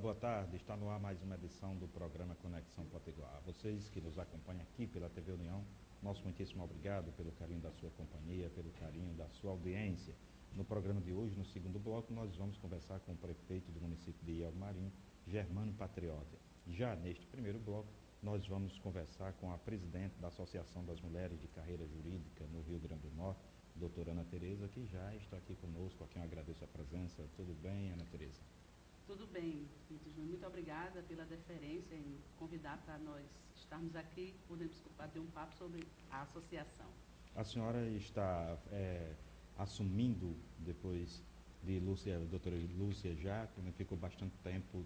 boa tarde. Está no ar mais uma edição do programa Conexão Potiguar. A vocês que nos acompanham aqui pela TV União, nosso muitíssimo obrigado pelo carinho da sua companhia, pelo carinho da sua audiência. No programa de hoje, no segundo bloco, nós vamos conversar com o prefeito do município de Ilha do Marinho, Germano Patriota. Já neste primeiro bloco, nós vamos conversar com a presidente da Associação das Mulheres de Carreira Jurídica no Rio Grande do Norte, doutora Ana Tereza, que já está aqui conosco, a quem eu agradeço a presença. Tudo bem, Ana Tereza? Tudo bem, Vitor Júnior. Muito obrigada pela deferência em convidar para nós estarmos aqui, podemos bater um papo sobre a associação. A senhora está assumindo, depois de doutora Lúcia Jaco, né, ficou bastante tempo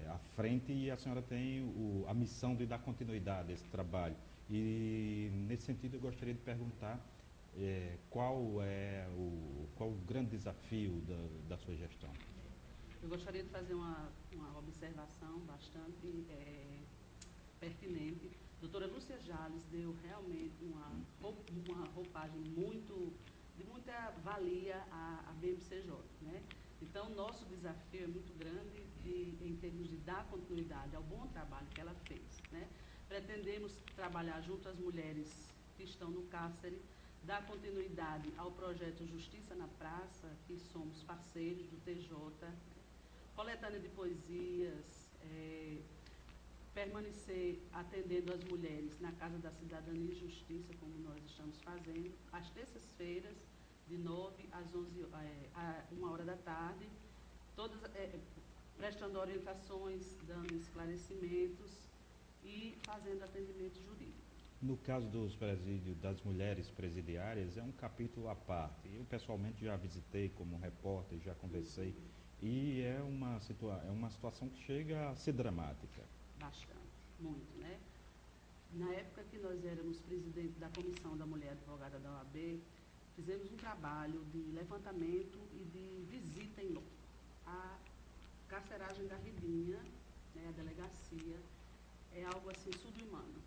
à frente, e a senhora tem a missão de dar continuidade a esse trabalho. E, nesse sentido, eu gostaria de perguntar qual o grande desafio da sua gestão? Eu gostaria de fazer uma observação bastante pertinente. A doutora Lúcia Jales deu realmente uma roupagem de muita valia à BMCJ, né? Então, nosso desafio é muito grande em termos de dar continuidade ao bom trabalho que ela fez, né? Pretendemos trabalhar junto às mulheres que estão no cárcere, dar continuidade ao projeto Justiça na Praça, que somos parceiros do TJ, coletânea de poesias, permanecer atendendo as mulheres na Casa da Cidadania e Justiça, como nós estamos fazendo, às terças-feiras, de 9 às 1h da tarde, todas prestando orientações, dando esclarecimentos e fazendo atendimento jurídico. No caso dos presídios, das mulheres presidiárias, é um capítulo à parte. Eu, pessoalmente, já visitei como repórter, já conversei, e é uma situação que chega a ser dramática. Bastante, muito, né? Na época que nós éramos presidente da Comissão da Mulher Advogada da OAB, fizemos um trabalho de levantamento e de visita em loco. A carceragem da Ribinha, né, a delegacia, é algo assim subhumano.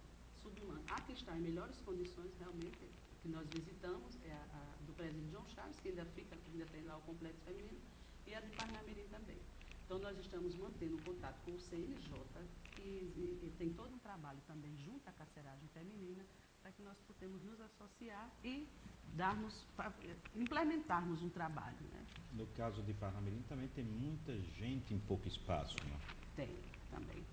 A que está em melhores condições, realmente, que nós visitamos, é a do presídio João Chaves, que ainda tem lá o complexo feminino, e a de Parnamirim também. Então, nós estamos mantendo contato com o CNJ, que tem todo um trabalho também junto à carceragem feminina, para que nós possamos nos associar e implementarmos um trabalho, né? No caso de Parnamirim também tem muita gente em pouco espaço, né? Tem, também.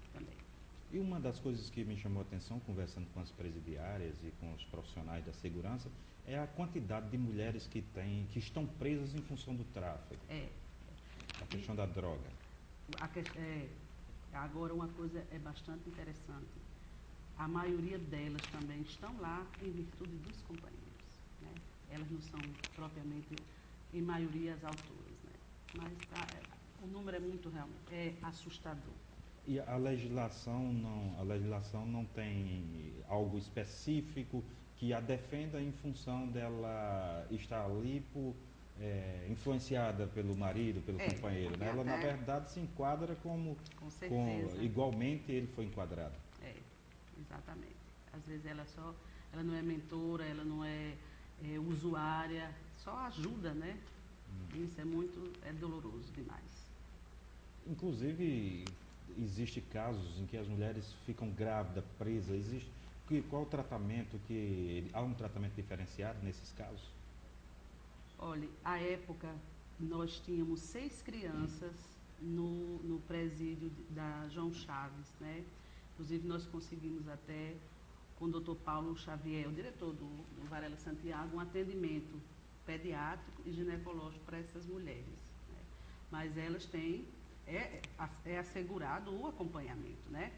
E uma das coisas que me chamou a atenção, conversando com as presidiárias e com os profissionais da segurança, é a quantidade de mulheres que estão presas em função do tráfico. A questão da droga. Agora, uma coisa é bastante interessante. A maioria delas também estão lá em virtude dos companheiros, né? Elas não são propriamente, em maioria, as autoras, né? Mas o número é muito realmente assustador. E a legislação não tem algo específico que a defenda em função dela estar ali influenciada pelo marido, pelo companheiro, né? Ela, na verdade, se enquadra como igualmente ele foi enquadrado. Exatamente. Às vezes ela não é mentora, ela não é usuária, só ajuda, né? Isso é doloroso demais. Inclusive, existem casos em que as mulheres ficam grávidas, presas. Qual o tratamento? Há um tratamento diferenciado nesses casos? Olha, à época, nós tínhamos 6 crianças no presídio da João Chaves, né? Inclusive, nós conseguimos até, com o doutor Paulo Xavier, o diretor do Varela Santiago, um atendimento pediátrico e ginecológico para essas mulheres, né? Mas elas têm, assegurado o acompanhamento, né?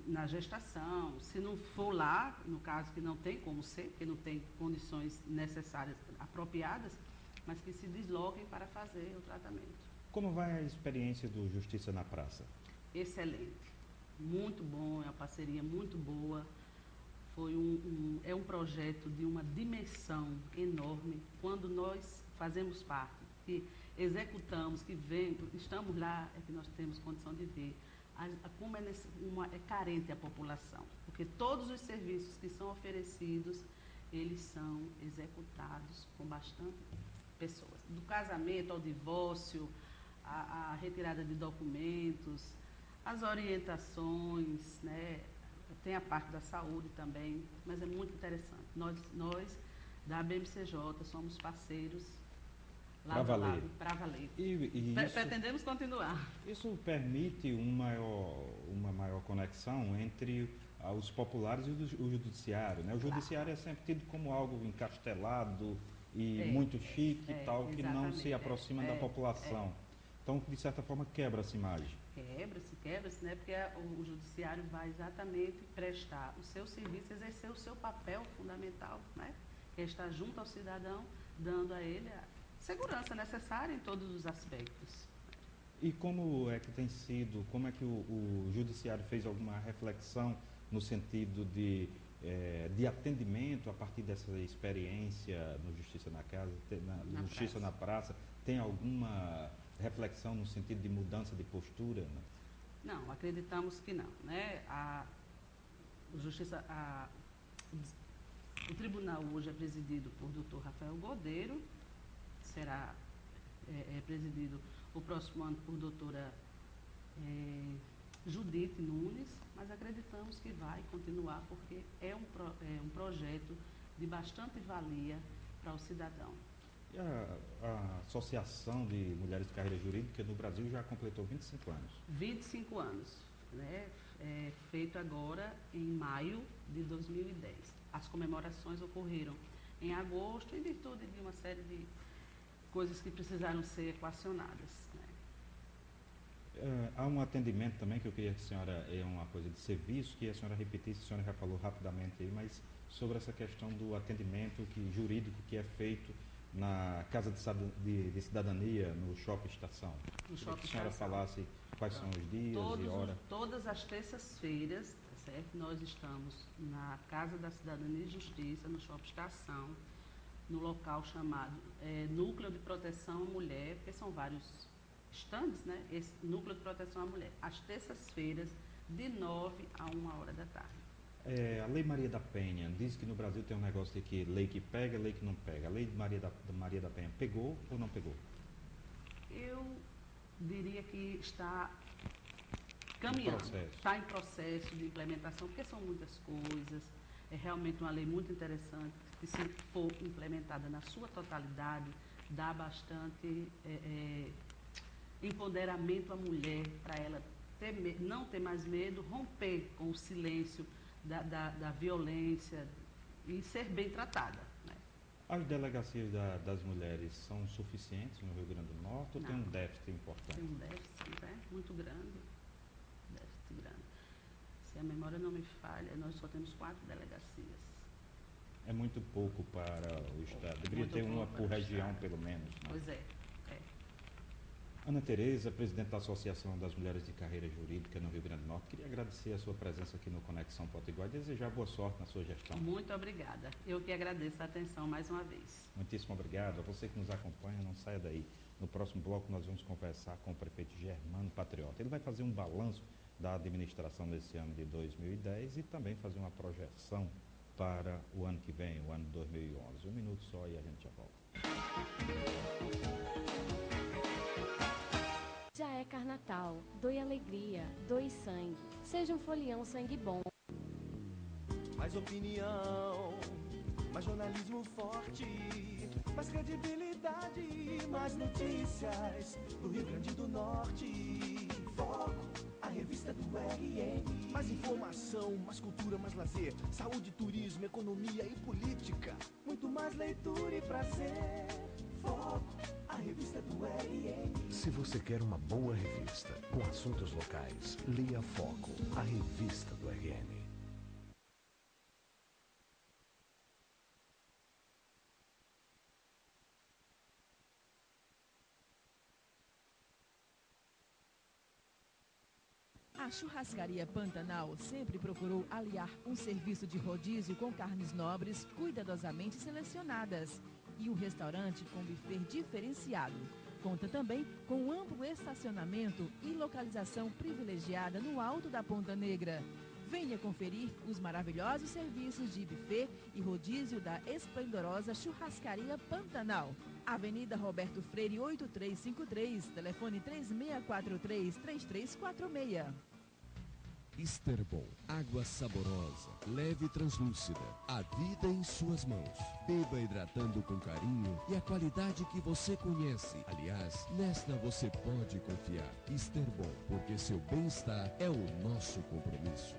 Na gestação, se não for lá, no caso que não tem como ser, que não tem condições necessárias, apropriadas, mas que se desloquem para fazer o tratamento. Como vai a experiência do Justiça na Praça? Excelente, muito bom, é uma parceria muito boa. É um projeto de uma dimensão enorme. Quando nós fazemos parte, que executamos, estamos lá, é que nós temos condição de ver como é carente a população, porque todos os serviços que são oferecidos, eles são executados com bastante pessoas. Do casamento ao divórcio, a retirada de documentos, as orientações, né? Tem a parte da saúde também, mas é muito interessante. Nós da ABMCJ somos parceiros lado a lado, para valer. Pretendemos continuar. Isso permite uma maior conexão entre os populares e o judiciário, né? O judiciário é sempre tido como algo encastelado e muito chique e tal, que não se aproxima da população. Então, de certa forma, quebra essa imagem. Quebra-se, né? Porque o judiciário vai exatamente prestar o seu serviço, exercer o seu papel fundamental, né? Que é estar junto ao cidadão, dando a ele a segurança necessária em todos os aspectos. E como é que tem sido, como é que o judiciário fez alguma reflexão no sentido de atendimento a partir dessa experiência no Justiça na Casa, no Justiça na Praça? Tem alguma reflexão no sentido de mudança de postura? Não, acreditamos que não, né? O tribunal hoje é presidido por Dr. Rafael Godeiro, será presidido o próximo ano por doutora Judite Nunes, mas acreditamos que vai continuar porque é um projeto de bastante valia para o cidadão. E a Associação de Mulheres de Carreira Jurídica no Brasil já completou 25 anos. 25 anos, né? Feito agora em maio de 2010. As comemorações ocorreram em agosto, em virtude de uma série de coisas que precisaram ser equacionadas, né? Há um atendimento também que eu queria que a senhora, é uma coisa de serviço, que a senhora repetisse, a senhora já falou rapidamente aí, mas sobre essa questão do atendimento jurídico que é feito na Casa de Cidadania, no Shopping Estação. No Shopping que a senhora Estação. Falasse quais são os dias e horas. Todas as terças-feiras, tá certo? Nós estamos na Casa da Cidadania e Justiça, no Shopping Estação, no local chamado Núcleo de Proteção à Mulher, porque são vários estandes, né? Esse Núcleo de Proteção à Mulher, às terças-feiras, de 9 a 1h da tarde. A Lei Maria da Penha diz que no Brasil tem um negócio de que lei que pega, lei que não pega. A Lei de Maria da Penha pegou ou não pegou? Eu diria que está caminhando, está em processo de implementação, porque são muitas coisas. É realmente uma lei muito interessante, que se for implementada na sua totalidade, dá bastante empoderamento à mulher, para ela não ter mais medo, romper com o silêncio da violência e ser bem tratada, né? As delegacias das mulheres são suficientes no Rio Grande do Norte ou tem um déficit importante? Tem um déficit, né? Muito grande. Déficit grande. Se a memória não me falha, nós só temos 4 delegacias. É muito pouco para o Estado. Deveria ter uma por região, pelo menos. Né? Pois é. Ana Tereza, presidente da Associação das Mulheres de Carreira Jurídica no Rio Grande do Norte, queria agradecer a sua presença aqui no Conexão Potiguar e desejar boa sorte na sua gestão. Muito obrigada. Eu que agradeço a atenção mais uma vez. Muitíssimo obrigado. A você que nos acompanha, não saia daí. No próximo bloco nós vamos conversar com o prefeito Germano Patriota. Ele vai fazer um balanço da administração desse ano de 2010 e também fazer uma projeção para o ano que vem, o ano de 2011. Um minuto só e a gente já volta. Já é Carnatal, doe alegria, doe sangue, seja um folião sangue bom. Mais opinião, mais jornalismo forte, mais credibilidade, mais notícias do Rio Grande do Norte. Foco, a revista do RN. Mais informação, mais cultura, mais lazer, saúde, turismo, economia e política. Muito mais leitura e prazer. Foco, a revista do RN. Se você quer uma boa revista com assuntos locais, leia Foco, a revista do RN. A Churrascaria Pantanal sempre procurou aliar um serviço de rodízio com carnes nobres, cuidadosamente selecionadas, e um restaurante com buffet diferenciado. Conta também com um amplo estacionamento e localização privilegiada no alto da Ponta Negra. Venha conferir os maravilhosos serviços de buffet e rodízio da esplendorosa Churrascaria Pantanal. Avenida Roberto Freire, 8353, telefone 3643-3346. Esterbon, água saborosa, leve e translúcida, a vida em suas mãos. Beba hidratando com carinho e a qualidade que você conhece. Aliás, nesta você pode confiar. Esterbon, porque seu bem-estar é o nosso compromisso.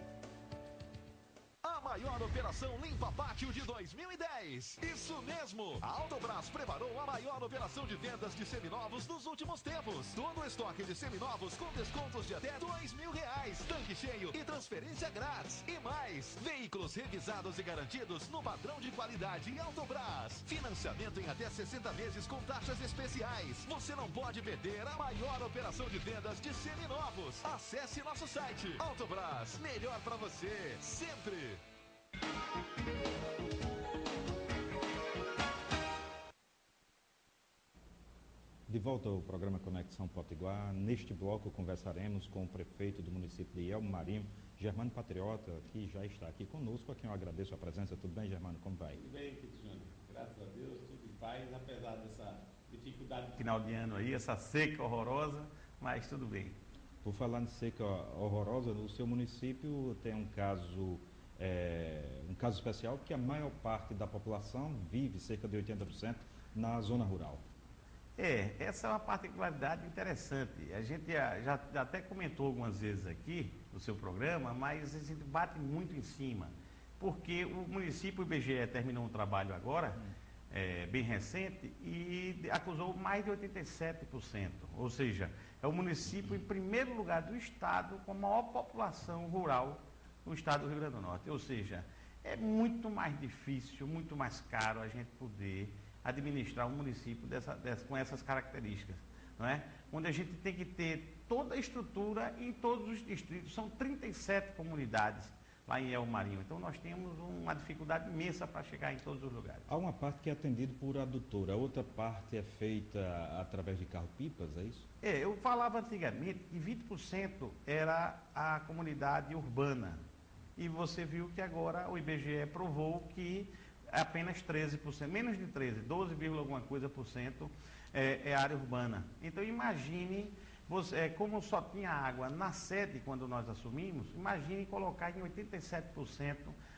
A maior operação Limpa Pátio de 2010. Isso mesmo! A Autobras preparou a maior operação de vendas de seminovos dos últimos tempos. Todo o estoque de seminovos com descontos de até R$2.000. Tanque cheio e transferência grátis. E mais, veículos revisados e garantidos no padrão de qualidade Autobras. Financiamento em até 60 meses com taxas especiais. Você não pode perder a maior operação de vendas de seminovos. Acesse nosso site. Autobras, melhor pra você, sempre. De volta ao programa Conexão Potiguar. Neste bloco conversaremos com o prefeito do município de Elmo Marinho, Germano Patriota, que já está aqui conosco, a quem eu agradeço a presença. Tudo bem, Germano? Como vai? Tudo bem, Cristiano. Graças a Deus, tudo em paz, apesar dessa dificuldade de final de ano aí, essa seca horrorosa, mas tudo bem. Por falar em seca horrorosa, o seu município tem um caso especial, porque a maior parte da população vive, cerca de 80%, na zona rural. Essa é uma particularidade interessante. A gente já até comentou algumas vezes aqui no seu programa, mas a gente bate muito em cima, porque o município, o IBGE, terminou um trabalho agora, bem recente, e acusou mais de 87%. Ou seja, é o município em primeiro lugar do estado com a maior população rural no estado do Rio Grande do Norte. Ou seja, é muito mais difícil, muito mais caro a gente poder administrar um município com essas características, não é? Onde a gente tem que ter toda a estrutura em todos os distritos. São 37 comunidades lá em Elmo Marinho. Então nós temos uma dificuldade imensa para chegar em todos os lugares. Há uma parte que é atendida por adutora, a outra parte é feita através de carro-pipas, é isso? Eu falava antigamente que 20% era a comunidade urbana. E você viu que agora o IBGE provou que apenas 13%, menos de 13%, 12, alguma coisa por cento é área urbana. Então imagine, como só tinha água na sede quando nós assumimos, imagine colocar em 87%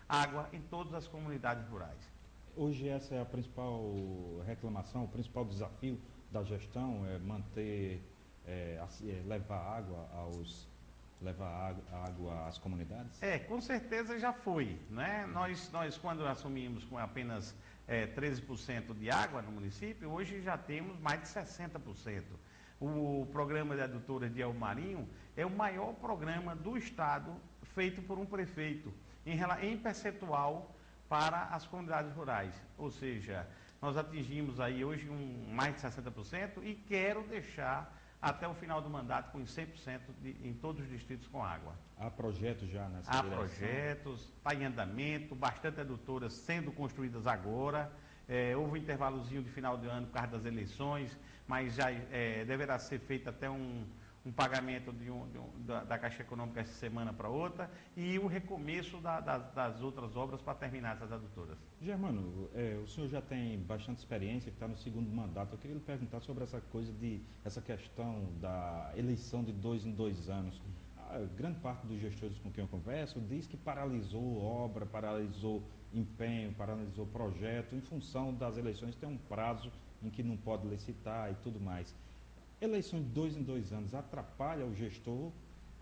água em todas as comunidades rurais. Hoje essa é a principal reclamação, o principal desafio da gestão é manter, levar água às comunidades? Com certeza já foi, né? Nós quando assumimos com apenas 13% de água no município, hoje já temos mais de 60%. O programa de adutora de Elmo Marinho é o maior programa do estado feito por um prefeito, em percentual para as comunidades rurais. Ou seja, nós atingimos aí hoje mais de 60% e quero deixar até o final do mandato com 100% em todos os distritos com água. Há projetos já nessa direção? Há projetos, está em andamento, bastante adutoras sendo construídas agora. Houve um intervalozinho de final de ano por causa das eleições, mas já deverá ser feito até um pagamento da Caixa Econômica essa semana para outra e o recomeço das outras obras para terminar essas adutoras. Germano, o senhor já tem bastante experiência, que está no segundo mandato. Eu queria lhe perguntar sobre essa questão da eleição de 2 em 2 anos. A grande parte dos gestores com quem eu converso diz que paralisou obra, paralisou empenho, paralisou projeto, em função das eleições tem um prazo em que não pode licitar e tudo mais. Eleição de 2 em 2 anos atrapalha o gestor?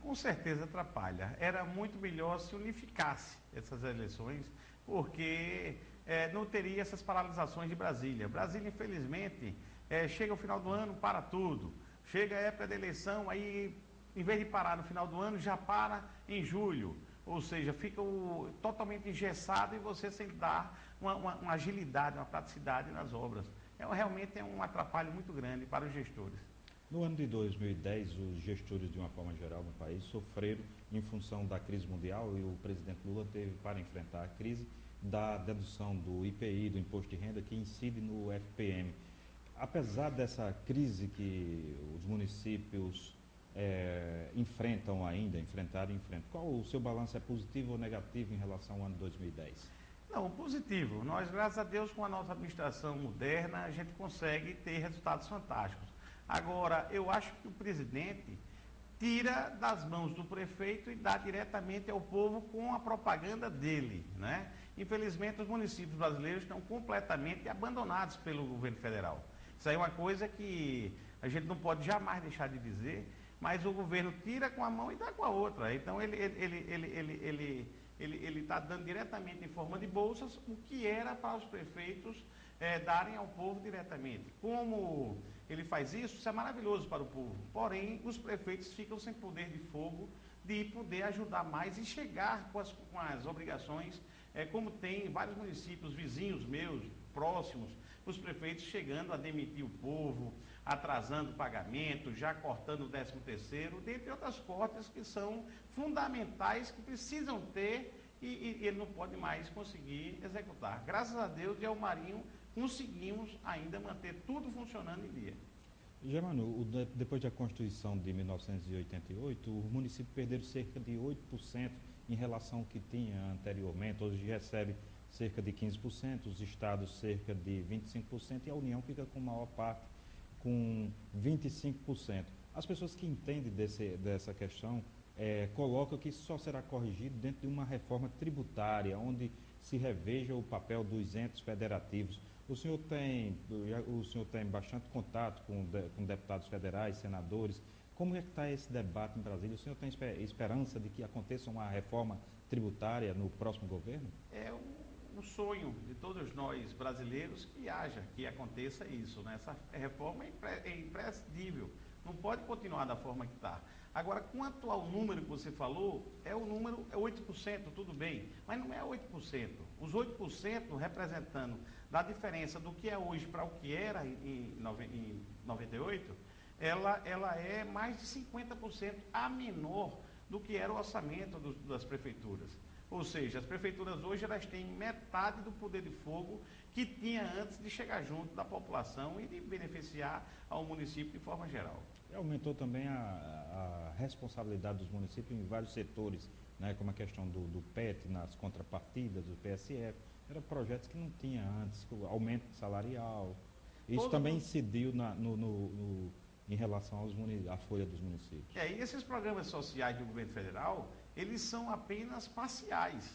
Com certeza atrapalha. Era muito melhor se unificasse essas eleições, porque não teria essas paralisações de Brasília. Brasília, infelizmente, chega ao final do ano, para tudo. Chega a época da eleição, aí, em vez de parar no final do ano, já para em julho. Ou seja, fica totalmente engessado e você sem dar uma agilidade, uma praticidade nas obras. Realmente é um atrapalho muito grande para os gestores. No ano de 2010, os gestores, de uma forma geral, no país, sofreram em função da crise mundial, e o presidente Lula teve para enfrentar a crise da dedução do IPI, do Imposto de Renda, que incide no FPM. Apesar dessa crise que os municípios enfrentaram, qual o seu balanço, é positivo ou negativo em relação ao ano 2010? Não, positivo. Nós, graças a Deus, com a nossa administração moderna, a gente consegue ter resultados fantásticos. Agora, eu acho que o presidente tira das mãos do prefeito e dá diretamente ao povo com a propaganda dele, né? Infelizmente, os municípios brasileiros estão completamente abandonados pelo governo federal. Isso aí é uma coisa que a gente não pode jamais deixar de dizer, mas o governo tira com a mão e dá com a outra. Então, ele está dando diretamente em forma de bolsas o que era para os prefeitos darem ao povo diretamente. Como ele faz isso, isso é maravilhoso para o povo. Porém, os prefeitos ficam sem poder de fogo de poder ajudar mais e chegar com as obrigações, como tem vários municípios vizinhos meus, próximos, os prefeitos chegando a demitir o povo, atrasando o pagamento, já cortando o 13º, dentre outras cortes que são fundamentais, que precisam ter e ele não pode mais conseguir executar. Graças a Deus, eu e o Marinho conseguimos ainda manter tudo funcionando em dia. Germano, depois da Constituição de 1988, o município perderam cerca de 8% em relação ao que tinha anteriormente. Hoje recebe cerca de 15%, os estados cerca de 25% e a União fica com maior parte, com 25%. As pessoas que entendem dessa questão colocam que isso só será corrigido dentro de uma reforma tributária, onde se reveja o papel dos entes federativos. O senhor tem bastante contato com deputados federais, senadores. Como é que está esse debate em Brasília? O senhor tem esperança de que aconteça uma reforma tributária no próximo governo? É um sonho de todos nós brasileiros que aconteça isso, né? Essa reforma é imprescindível, não pode continuar da forma que está. Agora, quanto ao número que você falou, o número é 8%, tudo bem, mas não é 8%. Os 8% representando da diferença do que é hoje para o que era em 98, ela é mais de 50% a menor do que era o orçamento das prefeituras. Ou seja, as prefeituras hoje elas têm metade do poder de fogo que tinha antes de chegar junto da população e de beneficiar ao município de forma geral. Aumentou também a responsabilidade dos municípios em vários setores, né, como a questão do PET, nas contrapartidas, do PSF. Eram projetos que não tinha antes, aumento salarial. Isso também incidiu em relação à folha dos municípios. E esses programas sociais do governo federal, eles são apenas parciais.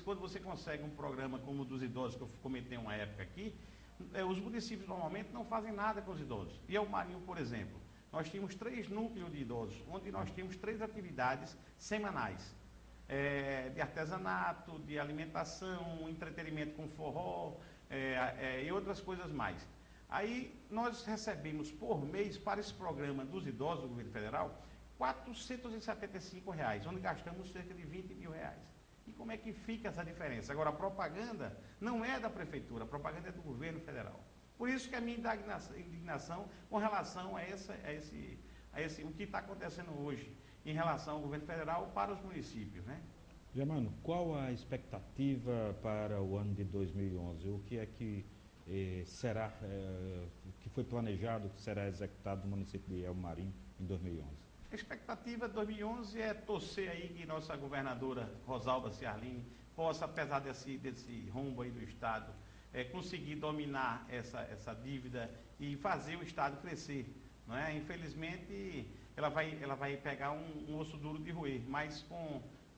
Quando você consegue um programa como o dos idosos, que eu comentei uma época aqui, os municípios normalmente não fazem nada com os idosos. E o Marinho, por exemplo, nós tínhamos 3 núcleos de idosos, onde nós tínhamos 3 atividades semanais. De artesanato, de alimentação, entretenimento com forró e outras coisas mais. Aí nós recebemos por mês para esse programa dos idosos do governo federal R$475, onde gastamos cerca de R$20 mil. E como é que fica essa diferença? Agora, a propaganda não é da prefeitura, a propaganda é do governo federal. Por isso que a minha indignação com relação a o que está acontecendo hoje em relação ao governo federal para os municípios, né? Germano, qual a expectativa para o ano de 2011? O que é que será, que foi planejado, que será executado no município de Elmo Marinho em 2011? A expectativa de 2011 é torcer aí que nossa governadora Rosalba Ciarline possa, apesar desse rombo aí do Estado, conseguir dominar essa dívida e fazer o Estado crescer. Não é? Infelizmente, ela vai pegar um osso duro de roer, mas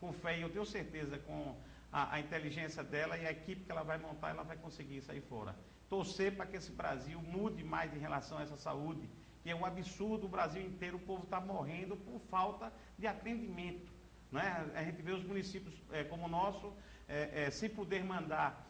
com fé, e eu tenho certeza, com a inteligência dela e a equipe que ela vai montar, ela vai conseguir sair fora. Torcer para que esse Brasil mude mais em relação a essa saúde, que é um absurdo, o Brasil inteiro, o povo está morrendo por falta de atendimento. Não é? A gente vê os municípios como o nosso, sem poder mandar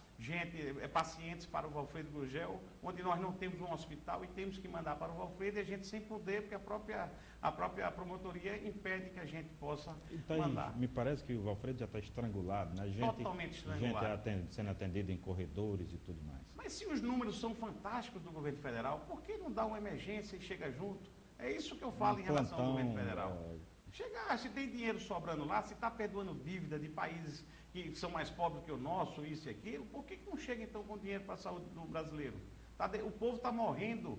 pacientes para o Valfredo Gurgel, onde nós não temos um hospital e temos que mandar para o Valfredo, e a gente sem poder, porque a própria promotoria impede que a gente possa mandar. Me parece que o Valfredo já está estrangulado, né? Totalmente estrangulado. Gente sendo atendida em corredores e tudo mais. Mas se os números são fantásticos do governo federal, por que não dá uma emergência e chega junto? É isso que eu falo em relação ao governo federal. Chegar, se tem dinheiro sobrando lá, se está perdoando dívida de países que são mais pobres que o nosso, isso e aquilo, por que não chega então com dinheiro para a saúde do brasileiro? O povo está morrendo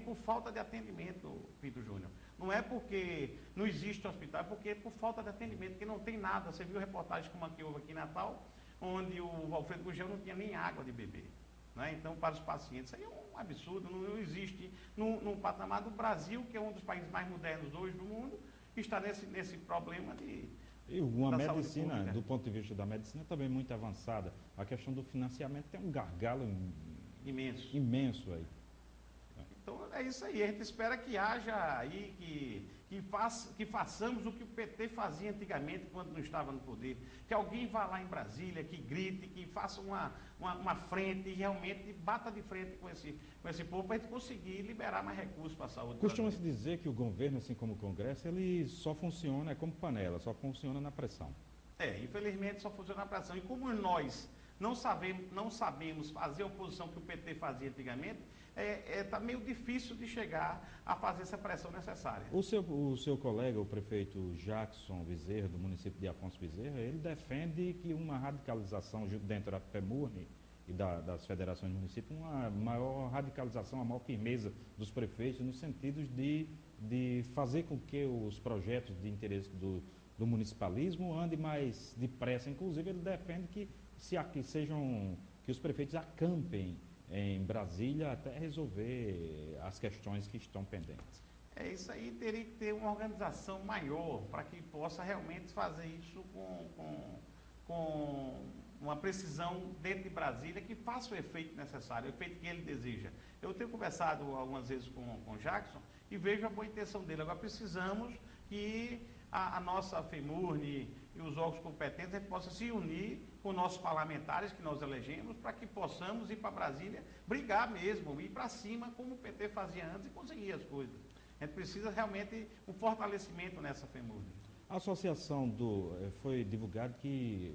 por falta de atendimento, Pinto Júnior. Não é porque não existe hospital, é porque é por falta de atendimento, porque não tem nada. Você viu reportagens como a que houve aqui em Natal, onde o Alfredo Gugel não tinha nem água de beber. Né? Então, para os pacientes, isso aí é um absurdo, não existe no patamar do Brasil, que é um dos países mais modernos hoje do mundo, está nesse problema de... E uma medicina, do ponto de vista da medicina, também muito avançada. A questão do financiamento tem um gargalo imenso aí. Então é isso aí, a gente espera que haja aí, que façamos o que o PT fazia antigamente quando não estava no poder. Que alguém vá lá em Brasília, que grite, que faça uma frente e realmente bata de frente com esse povo para a gente conseguir liberar mais recursos para a saúde. Costuma-se dizer que o governo, assim como o Congresso, ele só funciona, é como panela, só funciona na pressão. Infelizmente só funciona na pressão. E como nós não sabemos fazer a oposição que o PT fazia antigamente, está meio difícil de chegar a fazer essa pressão necessária. O seu colega, o prefeito Jackson Bezerra, do município de Afonso Bezerra, ele defende que uma radicalização dentro da FEMURNE e das federações de municípios, uma maior radicalização, uma maior firmeza dos prefeitos no sentido de fazer com que os projetos de interesse do municipalismo andem mais depressa. Inclusive, ele defende que que os prefeitos acampem em Brasília até resolver as questões que estão pendentes. Isso aí teria que ter uma organização maior para que possa realmente fazer isso com uma precisão dentro de Brasília que faça o efeito necessário, o efeito que ele deseja. Eu tenho conversado algumas vezes com o Jackson e vejo a boa intenção dele. Agora precisamos que a nossa FEMURNE e os órgãos competentes a gente possa se unir com nossos parlamentares que nós elegemos para que possamos ir para Brasília, brigar mesmo, ir para cima como o PT fazia antes e conseguir as coisas. A gente precisa realmente um fortalecimento nessa FEMURNE. A associação foi divulgado que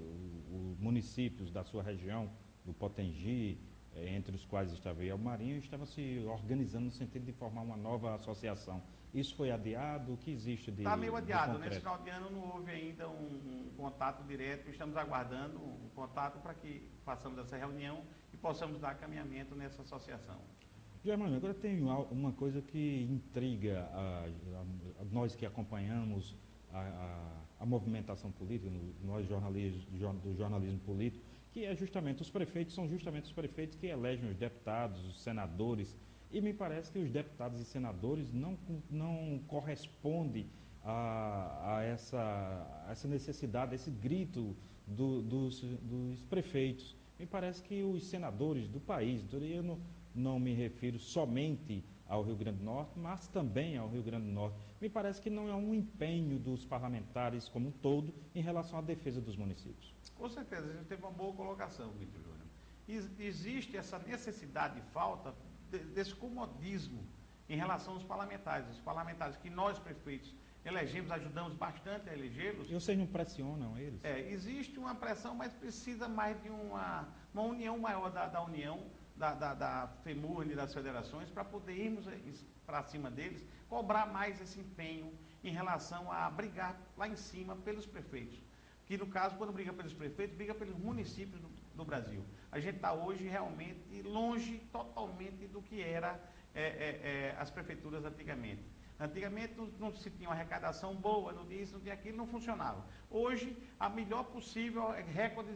os municípios da sua região, do Potengi, entre os quais estava o Marinho, estava se organizando no sentido de formar uma nova associação. Isso foi adiado? O que existe de Está meio adiado. Nesse final de ano não houve ainda um contato direto. Estamos aguardando um contato para que façamos essa reunião e possamos dar caminhamento nessa associação. Germano, agora tem uma coisa que intriga a nós que acompanhamos a movimentação política, nós do jornalismo político, que é justamente os prefeitos que elegem os deputados, os senadores, e me parece que os deputados e senadores não correspondem a essa necessidade, a esse grito dos prefeitos. Me parece que os senadores do país, eu não me refiro somente ao Rio Grande do Norte, mas também ao Rio Grande do Norte. Me parece que não é um empenho dos parlamentares como um todo em relação à defesa dos municípios. Com certeza, a gente teve uma boa colocação, Vitor Júnior. Existe essa necessidade e falta desse comodismo em relação aos parlamentares. Os parlamentares que nós, prefeitos, elegemos, ajudamos bastante a elegê-los. E vocês não pressionam eles? Existe uma pressão, mas precisa mais de uma união maior da União, da FEMURNE, das federações, para poder irmos para cima deles, cobrar mais esse empenho em relação a brigar lá em cima pelos prefeitos. Que no caso, quando briga pelos prefeitos, briga pelos municípios do Brasil. A gente está hoje realmente longe totalmente do que era as prefeituras antigamente. Antigamente não se tinha uma arrecadação boa, não tinha isso, não tinha aquilo, não funcionava. Hoje, a melhor possível, recorde,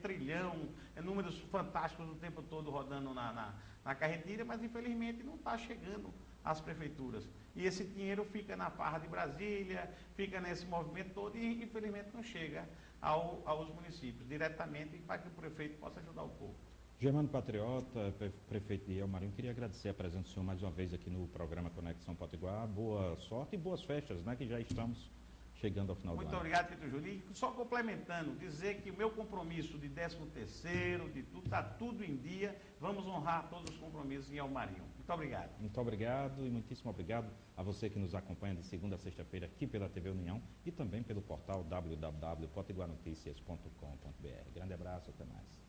trilhão, números fantásticos o tempo todo rodando na carretilha, mas infelizmente não está chegando às prefeituras. E esse dinheiro fica na farra de Brasília, fica nesse movimento todo e infelizmente não chega aos municípios diretamente para que o prefeito possa ajudar o povo. Germano Patriota, prefeito de Marinho, queria agradecer a presença do senhor mais uma vez aqui no programa Conexão Potiguar. Boa sorte e boas festas, né, que já estamos chegando ao final do ano. Muito obrigado, Vitor Júlio. E só complementando, dizer que o meu compromisso de 13º, de tudo, está tudo em dia. Vamos honrar todos os compromissos em Marinho. Muito obrigado. Muito obrigado e muitíssimo obrigado a você que nos acompanha de segunda a sexta-feira aqui pela TV União e também pelo portal www.potiguarnoticias.com.br. Grande abraço, até mais.